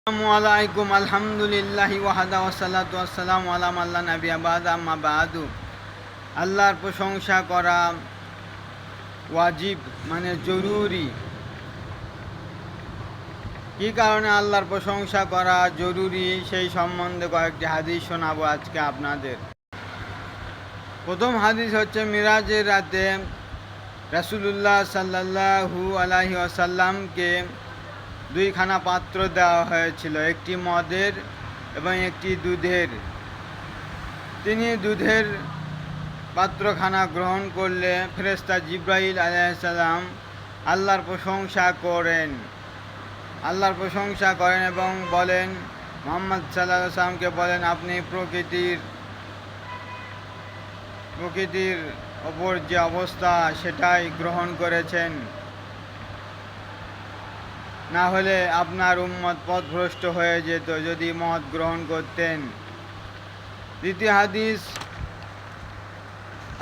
আসসালামুয়ালাইকুম আলহামদুলিল্লাহি ওয়াহদা ওয়াসসালাতু ওয়াসসালামু আলা মান লা নাবিয়্যা বা'দা আম্মা বা'দু। আল্লাহর প্রশংসা করা ওয়াজিব মানে জরুরি। কী কারণে আল্লাহর প্রশংসা করা জরুরি সেই সম্বন্ধে কয়েকটি হাদিস শোনাবো আজকে আপনাদের। প্রথম হাদিস হচ্ছে মিরাজের রাতে রাসূলুল্লাহ সাল্লাল্লাহু আলাইহি ওয়াসাল্লামকে দুইখানা পাত্র দেওয়া হয়েছিল, একটি মদের এবং একটি দুধের। তিনি দুধের পাত্রখানা গ্রহণ করলে ফেরেশতা জিবরাইল আলাইহিস সালাম আল্লাহর প্রশংসা করেন এবং বলেন, মুহাম্মদ সাল্লাল্লাহু আলাইহি ওয়াসাল্লামকে বলেন, আপনি প্রকৃতির ওপর যে অবস্থা সেটাই গ্রহণ করেছেন, না হলে আপনার উম্মত পথভ্রষ্ট হয়ে যেত যদি মদ গ্রহণ করতেন। দ্বিতীয় হাদিস,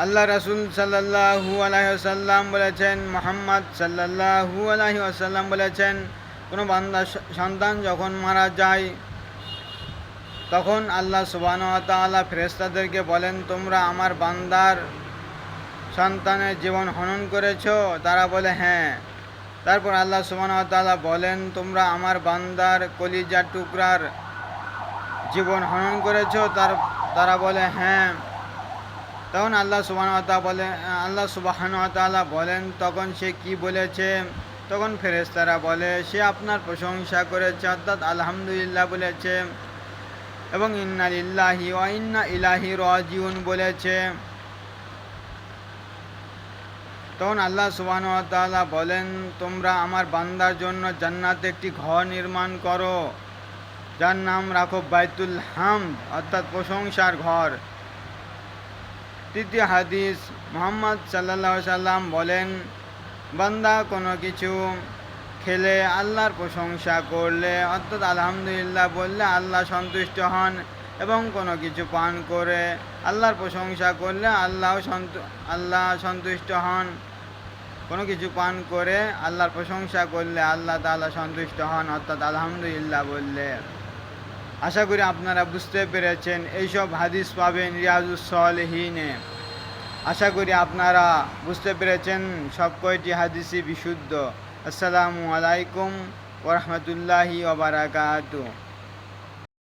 আল্লাহ রাসূল সাল্লাল্লাহু আলাইহি ওয়াসাল্লাম বলেছেন, মুহাম্মদ সাল্লাল্লাহু আলাইহি ওয়াসাল্লাম বলেছেন, কোনো বান্দার সন্তান যখন মারা যায় তখন আল্লাহ সুবহানাহু ওয়া তাআলা ফেরেশতাদেরকে বলেন, তোমরা আমার বান্দার সন্তানের জীবন হনন করেছো? তারা বলে হ্যাঁ। তারপর আল্লাহ সুবহানাহু ওয়া তাআলা বলেন, তোমরা আমার বান্দার কলিজার টুকরার জীবন হনন করেছো? তারা বলে হ্যাঁ। তখন আল্লাহ সুবহানাহু ওয়া তাআলা বলেন, তখন সে কি বলেছে? তখন ফেরেশতারা বলে, সে আপনার প্রশংসা করেছে, অর্থাৎ আলহামদুলিল্লাহ বলেছে এবং ইন্না লিল্লাহি ওয়া ইন্না ইলাইহি রাজিউন বলেছে। তখন আল্লাহ সুবহানাহু ওয়া তাআলা বলেন, তোমরা আমার বান্দার জন্য জান্নাতে একটি ঘর নির্মাণ করো, যার নাম রাখো বাইতুল হামদ, অর্থাৎ প্রশংসার ঘর। তৃতীয় হাদিস, মুহাম্মদ সাল্লাল্লাহু আলাইহি সাল্লাম বলেন, বান্দা কোনো কিছু খেলে আল্লাহর প্রশংসা করলে, অর্থাৎ আলহামদুলিল্লাহ বললে আল্লাহ সন্তুষ্ট হন, এবং কোনো কিছু পান করে আল্লাহর প্রশংসা করলে আল্লাহ সন্তুষ্ট হন। কোনো কিছু পান করে আল্লাহর প্রশংসা করলে আল্লাহ তাআলা সন্তুষ্ট হন, অর্থাৎ আলহামদুলিল্লাহ বললে। আশা করি আপনারা বুঝতে পেরেছেন। এইসব হাদিস পাবেন রিয়াজুস সলিহিনে। আশা করি আপনারা বুঝতে পেরেছেন সব কয়টি হাদিসই বিশুদ্ধ। আসসালামু আলাইকুম ওয়া রাহমাতুল্লাহি ওয়া বারাকাতুহু।